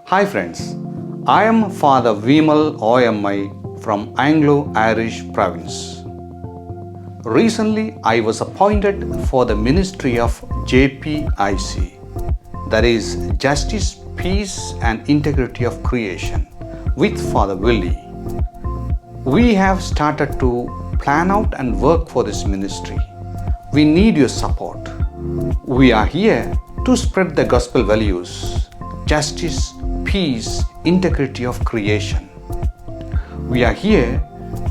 Hi friends, I am Father Vimal OMI from Anglo-Irish province. Recently, I was appointed for the ministry of Jpic, that is Justice, Peace and Integrity of Creation, with Father Willie. We have started to plan out and work for this ministry. We need your support. We are here to spread the gospel values, justice, peace, integrity of creation. We are here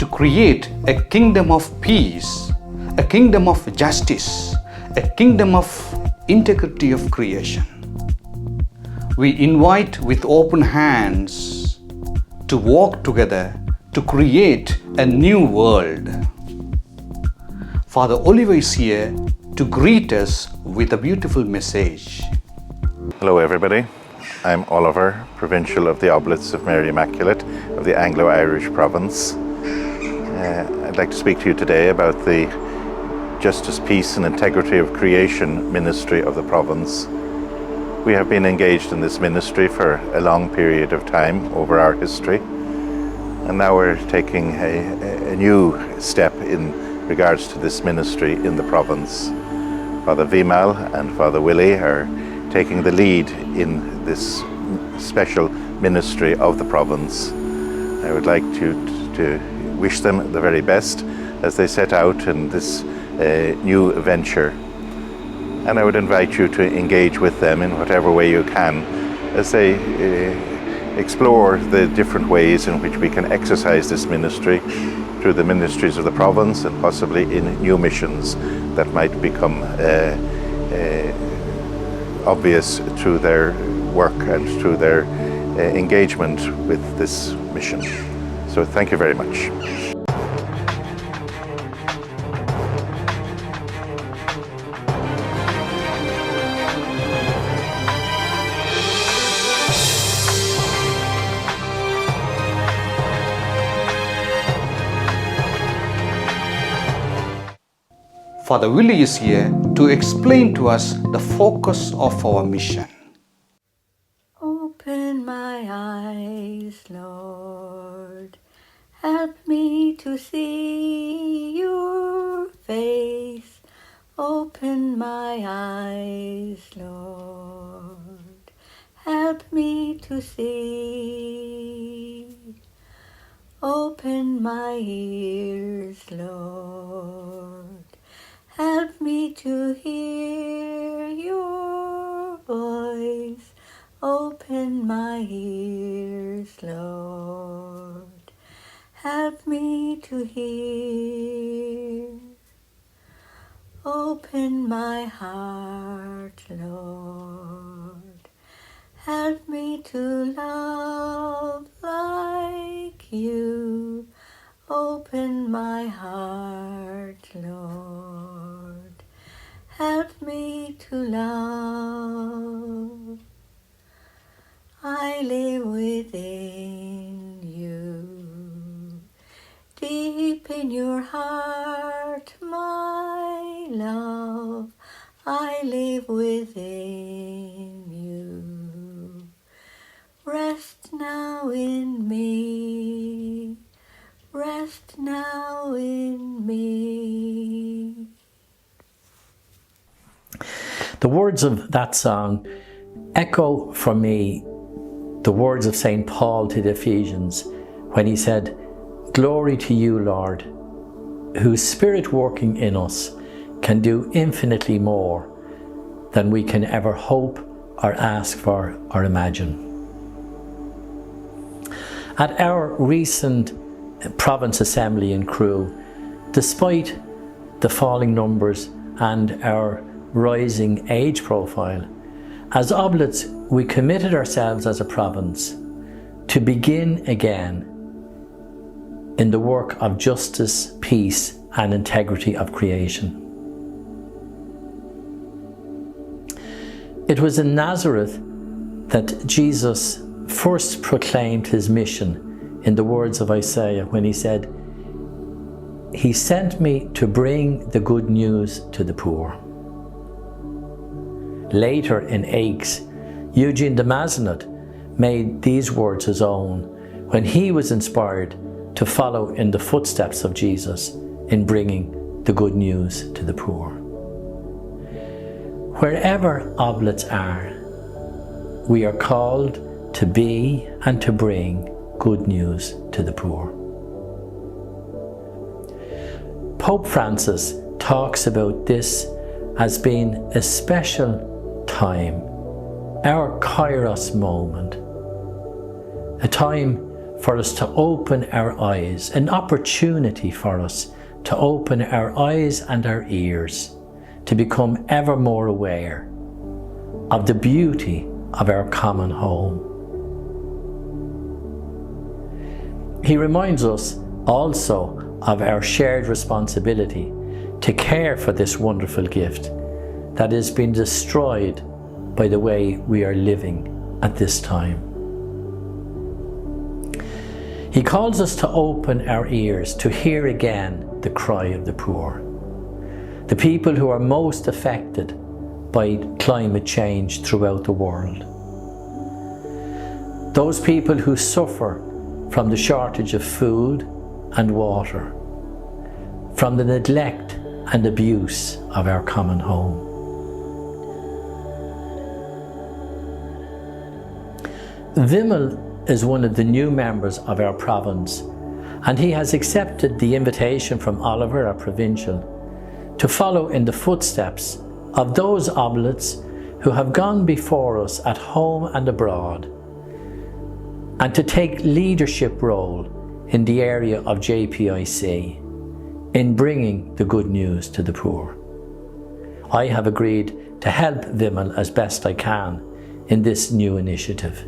to create a kingdom of peace, a kingdom of justice, a kingdom of integrity of creation. We invite with open hands to walk together to create a new world. Father Oliver is here to greet us with a beautiful message. Hello everybody, I'm Oliver, Provincial of the Oblates of Mary Immaculate of the Anglo-Irish province. I'd like to speak to you today about the Justice, Peace and Integrity of Creation ministry of the province. We have been engaged in this ministry for a long period of time over our history, and now we're taking a new step in regards to this ministry in the province. Father Vimal and Father Willie are taking the lead in this special ministry of the province. I would like to wish them the very best as they set out in this new venture. And I would invite you to engage with them in whatever way you can as they explore the different ways in which we can exercise this ministry through the ministries of the province and possibly in new missions that might become obvious through their work and through their engagement with this mission. So thank you very much. Father Willie is here to explain to us the focus of our mission. Open my eyes, Lord. Help me to see your face. Open my eyes, Lord. Help me to see. Open my ears, Lord. Help me to hear your voice. Open my ears, Lord. Help me to hear. Open my heart, Lord. Help me to love like you. Open my heart, Lord. Help me to love. I live within you. Deep in your heart, my love, I live within you. Rest now in me. Rest now in me. The words of that song echo for me the words of St. Paul to the Ephesians when he said, "Glory to you, Lord, whose Spirit working in us can do infinitely more than we can ever hope or ask for or imagine." At our recent Province Assembly in Crewe, despite the falling numbers and our rising age profile, as Oblates we committed ourselves as a province to begin again in the work of justice, peace and integrity of creation. It was in Nazareth that Jesus first proclaimed his mission in the words of Isaiah when he said, "He sent me to bring the good news to the poor." Later in Aix, Eugene de Mazenot made these words his own when he was inspired to follow in the footsteps of Jesus in bringing the good news to the poor. Wherever oblates are, we are called to be and to bring good news to the poor. Pope Francis talks about this as being a special time, our Kairos moment, a time for us to open our eyes, an opportunity for us to open our eyes and our ears, to become ever more aware of the beauty of our common home. He reminds us also of our shared responsibility to care for this wonderful gift that is being destroyed by the way we are living at this time. He calls us to open our ears to hear again the cry of the poor, the people who are most affected by climate change throughout the world, those people who suffer from the shortage of food and water, from the neglect and abuse of our common home. Vimal is one of the new members of our province, and he has accepted the invitation from Oliver, our provincial, to follow in the footsteps of those oblates who have gone before us at home and abroad, and to take leadership role in the area of Jpic in bringing the good news to the poor. I have agreed to help Vimal as best I can in this new initiative.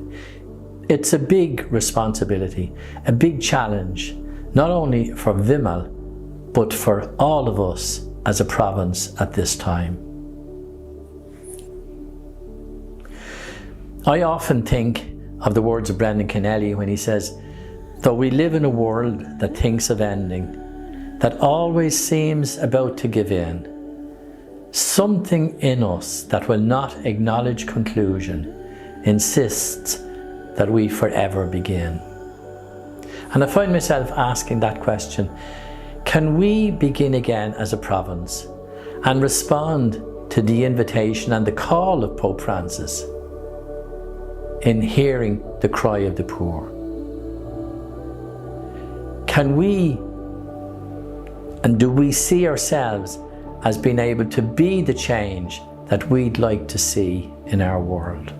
It's a big responsibility, a big challenge, not only for Vimal, but for all of us as a province at this time. I often think of the words of Brendan Kennelly when he says, "Though we live in a world that thinks of ending, that always seems about to give in, something in us that will not acknowledge conclusion insists that we forever begin." And I find myself asking that question, can we begin again as a province and respond to the invitation and the call of Pope Francis in hearing the cry of the poor? Can we and do we see ourselves as being able to be the change that we'd like to see in our world?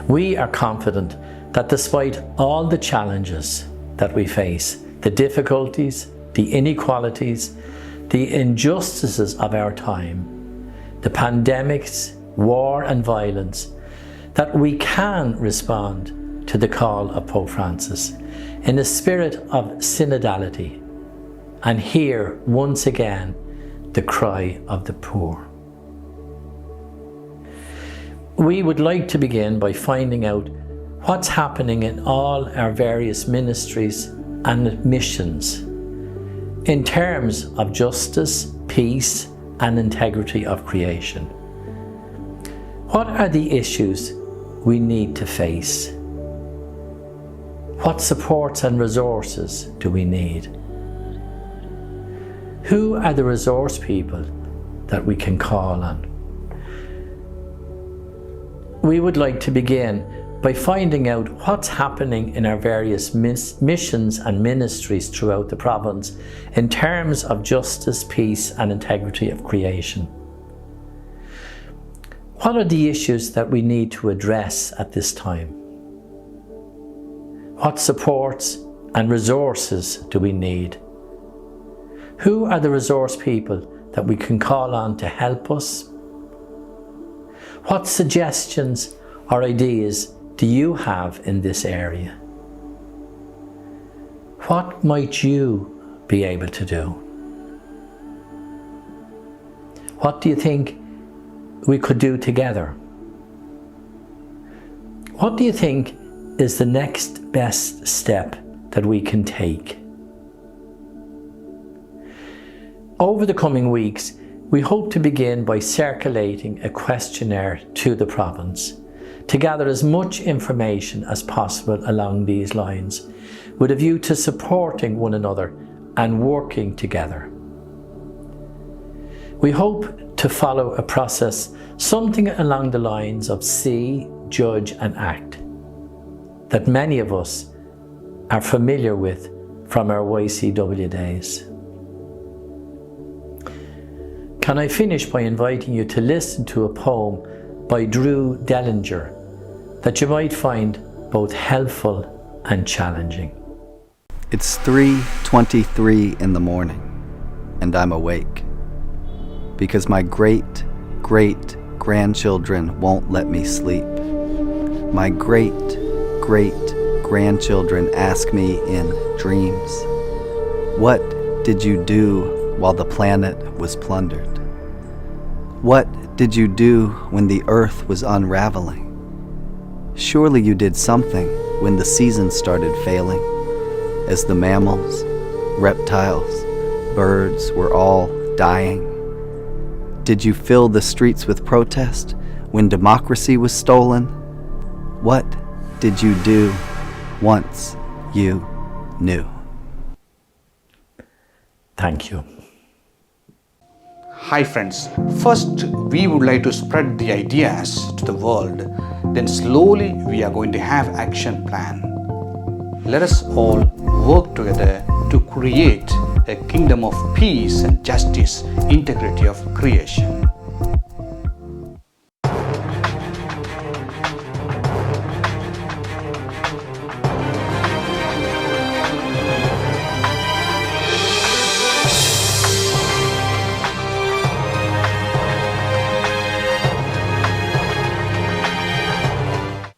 We are confident that despite all the challenges that we face, the difficulties, the inequalities, the injustices of our time, the pandemics, war and violence, that we can respond to the call of Pope Francis in a spirit of synodality and hear once again the cry of the poor. We would like to begin by finding out what's happening in all our various ministries and missions in terms of justice, peace, and integrity of creation. What are the issues we need to face? What supports and resources do we need? Who are the resource people that we can call on? We would like to begin by finding out what's happening in our various missions and ministries throughout the province in terms of justice, peace, and integrity of creation. What are the issues that we need to address at this time? What supports and resources do we need? Who are the resource people that we can call on to help us? What suggestions or ideas do you have in this area? What might you be able to do? What do you think we could do together? What do you think is the next best step that we can take? Over the coming weeks, we hope to begin by circulating a questionnaire to the province, to gather as much information as possible along these lines, with a view to supporting one another and working together. We hope to follow a process something along the lines of see, judge and act that many of us are familiar with from our YCW days. Can I finish by inviting you to listen to a poem by Drew Dellinger that you might find both helpful and challenging. It's 3:23 in the morning, and I'm awake because my great-great-grandchildren won't let me sleep. My great-great-grandchildren ask me in dreams, "What did you do while the planet was plundered? What did you do when the earth was unraveling? Surely you did something when the seasons started failing, as the mammals, reptiles, birds were all dying. Did you fill the streets with protest when democracy was stolen? What did you do once you knew?" Thank you. Hi friends, first we would like to spread the ideas to the world, then slowly we are going to have action plan. Let us all work together to create a kingdom of peace and justice, integrity of creation.